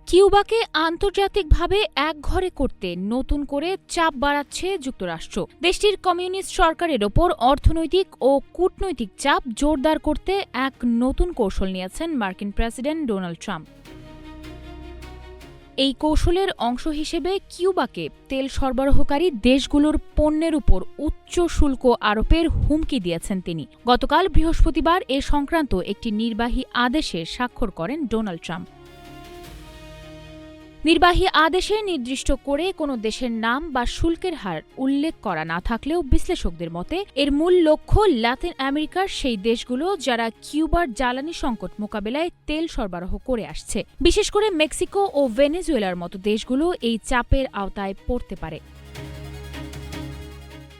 কিউবাকে আন্তর্জাতিকভাবে একঘরে করতে নতুন করে চাপ বাড়াচ্ছে যুক্তরাষ্ট্র। দেশটির কমিউনিস্ট সরকারের ওপর অর্থনৈতিক ও কূটনৈতিক চাপ জোরদার করতে এক নতুন কৌশল নিয়েছেন মার্কিন প্রেসিডেন্ট ডোনাল্ড ট্রাম্প। এই কৌশলের অংশ হিসেবে কিউবাকে তেল সরবরাহকারী দেশগুলোর পণ্যের উপর উচ্চ শুল্ক আরোপের হুমকি দিয়েছেন তিনি। গতকাল বৃহস্পতিবার এ সংক্রান্ত একটি নির্বাহী আদেশে স্বাক্ষর করেন ডোনাল্ড ট্রাম্প। নির্বাহী আদেশে নির্দিষ্ট করে কোনো দেশের নাম বা শুল্কের হার উল্লেখ করা না থাকলেও বিশ্লেষকদের মতে এর মূল লক্ষ্য লাতিন আমেরিকার সেই দেশগুলো যারা কিউবার জ্বালানি সংকট মোকাবেলায় তেল সরবরাহ করে আসছে। বিশেষ করে মেক্সিকো ও ভেনেজুয়েলার মতো দেশগুলো এই চাপের আওতায় পড়তে পারে।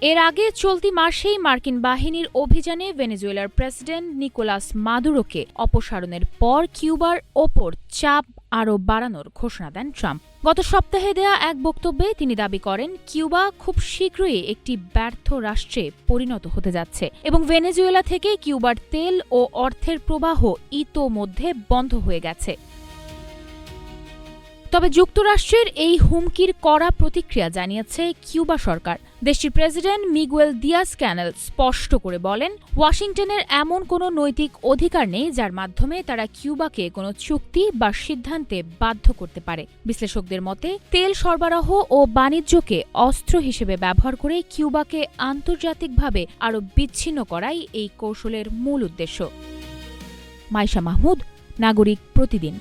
এর আগে চলতি মাসেই মার্কিন বাহিনীর অভিযানে ভেনেজুয়েলার প্রেসিডেন্ট নিকোলাস মাদুরোকে অপসারণের পর কিউবার ওপর চাপ আরও বাড়ানোর ঘোষণা দেন ট্রাম্প। গত সপ্তাহে দেয়া এক বক্তব্যে তিনি দাবি করেন কিউবা খুব শীঘ্রই একটি ব্যর্থ রাষ্ট্রে পরিণত হতে যাচ্ছে এবং ভেনেজুয়েলা থেকে কিউবার তেল ও অর্থের প্রবাহ ইতোমধ্যে বন্ধ হয়ে গেছে। তবে যুক্তরাষ্ট্রের এই হুমকির কড়া প্রতিক্রিয়া জানিয়েছে কিউবা সরকার। দেশটির প্রেসিডেন্ট মিগুয়েল দিয়াজ-ক্যানেল স্পষ্ট করে বলেন, ওয়াশিংটনের এমন কোনো নৈতিক অধিকার নেই যার মাধ্যমে তারা কিউবাকে কোনো চুক্তি বা সিদ্ধান্তে বাধ্য করতে পারে। বিশ্লেষকদের মতে তেল সরবরাহ ও বাণিজ্যকে অস্ত্র হিসেবে ব্যবহার করে কিউবাকে আন্তর্জাতিকভাবে আরও বিচ্ছিন্ন করাই এই কৌশলের মূল উদ্দেশ্য। মাইশা মাহমুদ, নাগরিক প্রতিদিন।